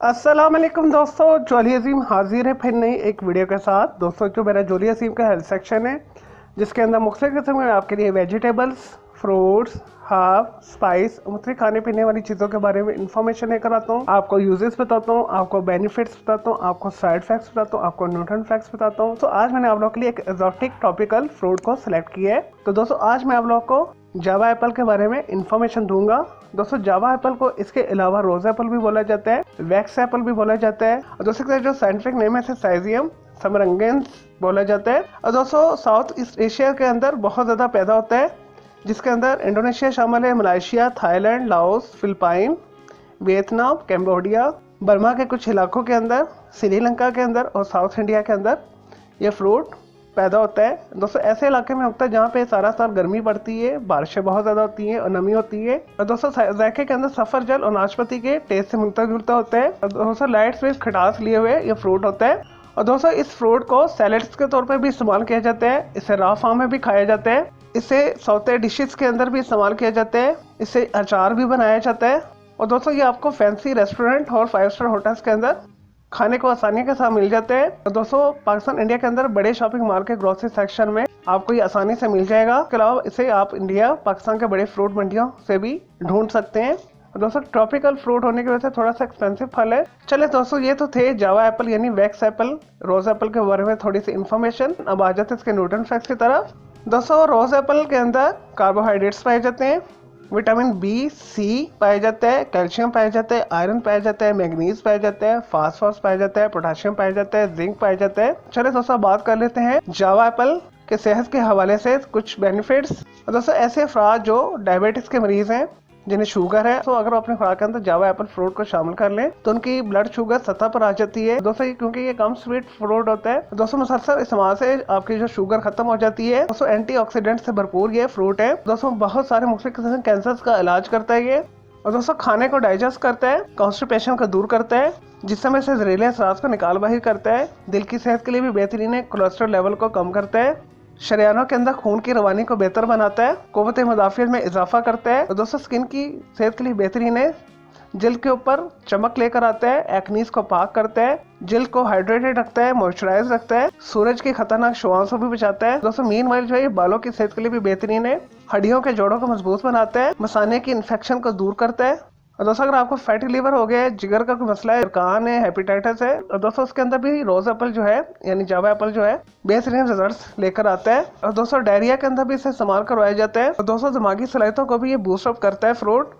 अस्सलाम वालेकुम दोस्तों, जोली अजीम हाजिर है फिर नई एक वीडियो के साथ। दोस्तों जो मेरा जोली अजीम का हेल्थ सेक्शन है, जिसके अंदर मुख्तलिफ किस्म के आपके लिए वेजिटेबल्स, फ्रूट्स, हर्ब, स्पाइस, मुख्तलिफ खाने पीने वाली चीज़ों के बारे में इंफॉर्मेशन लेकर आता हूँ। आपको यूजेस बताता हूँ, आपको बेनिफिट्स बताता हूँ, आपको साइड फैक्ट्स बताता हूँ, आपको न्यूट्रिएंट फैक्ट्स बताता हूँ। तो आज मैंने आप लोगों के लिए एक एक्जोटिक टॉपिकल फ्रूट को सिलेक्ट किया है। तो दोस्तों आज मैं आप लोगों को जावा एप्पल के बारे में इंफॉर्मेशन दूंगा। दोस्तों जावा एप्पल को इसके अलावा रोज एप्पल भी बोला जाता है, वैक्स एप्पल भी बोला जाता है, और दोस्तों जो साइंटिफिक नेम है साइजियम समरंगेंस बोला जाता है। और दोस्तों साउथ ईस्ट एशिया के अंदर बहुत ज़्यादा पैदा होता है, जिसके अंदर इंडोनेशिया शामिल है, Malaysia, Thailand, Laos, Philippine, Vietnam, Cambodia, Burma के कुछ इलाकों के अंदर, श्रीलंका के अंदर और साउथ इंडिया के अंदर ये फ्रूट पैदा होता है। दोस्तों ऐसे इलाके में होता है जहाँ पे सारा साल गर्मी पड़ती है, बारिशें बहुत ज़्यादा होती हैं और नमी होती है। और दोस्तों जायके के अंदर सफरजल और नाशपाती के टेस्ट से मिलता जुलता होता है। और दोस्तों लाइट स्वीट खटास लिए हुए ये फ्रूट होता है। और दोस्तों इस फ्रूट को सैलेड्स के तौर पर भी इस्तेमाल किया जाता है, इसे रॉ फॉर्म में भी खाया जाता है, इसे सौते डिशेस के अंदर भी इस्तेमाल किया जाता है, इसे अचार भी बनाया जाता है। और दोस्तों ये आपको फैंसी रेस्टोरेंट और 5 स्टार होटल्स के अंदर खाने को आसानी के साथ मिल जाते हैं। और दोस्तों पाकिस्तान इंडिया के अंदर बड़े शॉपिंग मॉल के ग्रोसरी सेक्शन में आपको ये आसानी से मिल जाएगा। इसके अलावा इसे आप इंडिया पाकिस्तान के बड़े फ्रूट मंडियों से भी ढूंढ सकते हैं। और दोस्तों ट्रॉपिकल फ्रूट होने की वजह से थोड़ा सा एक्सपेंसिव फल है। चले दोस्तों ये तो थे जावा एप्पल यानी वैक्स एप्पल, रोज एप्पल के बारे में थोड़ी सी इन्फॉर्मेशन। अब आ जाते हैं इसके न्यूट्रिएंट फैक्ट्स की तरफ। दोस्तों रोज एप्पल के अंदर कार्बोहाइड्रेट्स पाए जाते हैं, विटामिन बी, सी पाया जाता है, कैल्शियम पाया जाता है, आयरन पाया जाता है, मैग्नीज पाया जाता है, फास्फोरस पाया जाता है, पोटेशियम पाया जाता है, जिंक पाया जाता है। चलिए दोस्तों बात कर लेते हैं जावा एप्पल के सेहत के हवाले से कुछ बेनिफिट्स। दोस्तों ऐसे अफराद जो डायबिटीज के मरीज हैं, जिन्हें शुगर है, तो अगर अपने खुराक के अंदर जावा एप्पल फ्रूट को शामिल कर लें तो उनकी ब्लड शुगर सतह पर आ जाती है। दोस्तों क्योंकि ये कम स्वीट फ्रूट होता है, दोस्तों मुसलसल इस्तेमाल से आपकी जो शुगर खत्म हो जाती है। दोस्तों एंटीऑक्सीडेंट से भरपूर ये फ्रूट है। दोस्तों बहुत सारे मुख्तलिफ किस्म के कैंसर का इलाज करता है ये। और दोस्तों खाने को डाइजेस्ट करता है, कॉन्स्टिपेशन को दूर करता है, जिसमें से जहरीले असरात को निकाल बाहर करता है, दिल की सेहत के लिए भी बेहतरीन है, कोलेस्ट्रॉल लेवल को कम करता है, शरियानों के अंदर खून की रवानी को बेहतर बनाता है, क़ुव्वत मुदाफ़ियत में इजाफा करता है। और दोस्तों स्किन की सेहत के लिए बेहतरीन है, जिल्द के ऊपर चमक लेकर आता है, एक्नीज को पाक करता है, जिल्द को हाइड्रेटेड रखता है, मॉइस्चराइज रखता है, सूरज की खतरनाक शुआओं से भी बचाता है। दोस्तों मीनवाइल जो है बालों की सेहत के लिए भी बेहतरीन है, हड्डियों के जोड़ों को मजबूत बनाता है, मसाने की इन्फेक्शन को दूर करता है। और दोस्तों अगर आपको फैटी लीवर हो गया है, जिगर का कोई मसला है, कान है, हेपेटाइटिस है, और दोस्तों उसके अंदर भी रोज एप्पल जो है यानी जावा एप्पल जो है बेहतरीन रिजल्ट्स लेकर आता है। और दोस्तों डायरिया के अंदर भी इसे इस्तेमाल करवाया जाता है। और दोस्तों दिमागी सलाहियतों को भी ये बूस्ट अप करता है फ्रूट।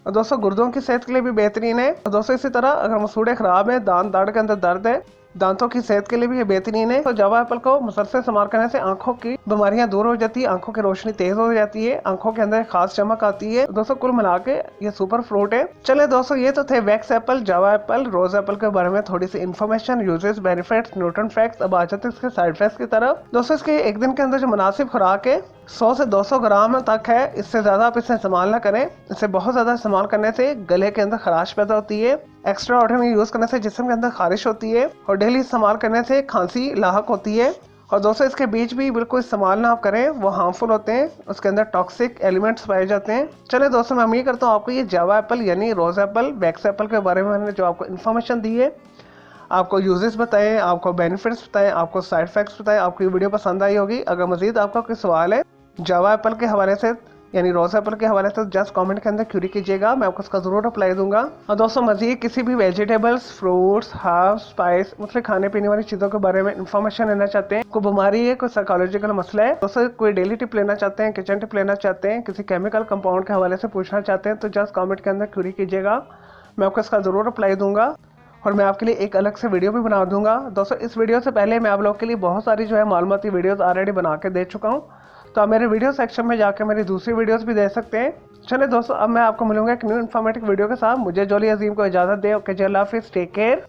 और दोस्तों गुर्दों की सेहत के लिए भी बेहतरीन है। और दोस्तों इसी तरह अगर मसूड़े खराब है, दांत के अंदर दर्द है, दांतों की सेहत के लिए भी ये बेहतरीन है। तो जावा एप्पल को मुसलसल इस्तेमाल करने से आंखों की बीमारियां दूर हो जाती है, आंखों की रोशनी तेज हो जाती है, आंखों के अंदर खास चमक आती है। दोस्तों कुल मिला के ये सुपर फ्रूट है। चले दोस्तों ये तो थे wax apple, java apple, rose apple के बारे में थोड़ी सी information, uses, benefits, nutrient facts. अब आ जाते हैं इसके साइड इफेक्ट्स की तरफ। दोस्तों इसके एक दिन के अंदर जो मुनासिब खुराक है 100 से 200 ग्राम तक है, इससे ज़्यादा आप इसे इस्तेमाल ना करें। इसे बहुत ज़्यादा इस्तेमाल करने से गले के अंदर खराश पैदा होती है, एक्स्ट्रा ऑर्डिनरी यूज़ करने से जिस्म के अंदर खारिश होती है, और डेली इस्तेमाल करने से खांसी लाहक होती है। और दोस्तों इसके बीज भी बिल्कुल इस्तेमाल ना आप करें, वो हार्मफुल होते हैं, उसके अंदर टॉक्सिक एलिमेंट्स पाए जाते हैं। चले दोस्तों मैं उम्मीद करता हूँ आपको ये जावा एप्पल यानी रोज एप्पल, वैक्स एप्पल के बारे में मैंने जो आपको इन्फॉर्मेशन दी है, आपको यूजेस बताएं, आपको बेनिफिट्स बताएं, आपको साइड इफेक्ट्स बताएं, आपको ये वीडियो पसंद आई होगी। अगर मजीद आपका कोई सवाल है जावा एप्पल के हवाले से यानी रोज एप्पल के हवाले से, जस्ट कमेंट के अंदर क्यूरी कीजिएगा, मैं आपको उसका जरूर रिप्लाई दूंगा। और दोस्तों मजीद किसी भी वेजिटेबल्स, फ्रूट्स, हर्ब्स, स्पाइस, मतलब खाने पीने वाली चीज़ों के बारे में इन्फॉर्मेशन लेना चाहते हैं, कोई बीमारी है, कोई साइकोलॉजिकल मसला है, दोस्तों कोई डेली टिप लेना चाहते हैं, किचन टिप लेना चाहते हैं, किसी केमिकल कंपाउंड के हवाले से पूछना चाहते हैं, तो जस्ट कॉमेंट के अंदर क्यूरी कीजिएगा, मैं आपको इसका जरूर रिप्लाई दूंगा। और मैं आपके लिए एक अलग से वीडियो भी बना दूंगा। दोस्तों इस वीडियो से पहले मैं आप लोगों के लिए बहुत सारी जो है मालूमाती वीडियोस ऑलरेडी बना के दे चुका हूँ, तो आप मेरे वीडियो सेक्शन में जाकर मेरी दूसरी वीडियोस भी देख सकते हैं। चलिए दोस्तों अब मैं आपको मिलूंगा एक न्यू इन्फॉर्मेटिव वीडियो के साथ। मुझे जोली अजीम को इजाज़त दें। ओके, अल्लाह हाफिज़, टेक केयर।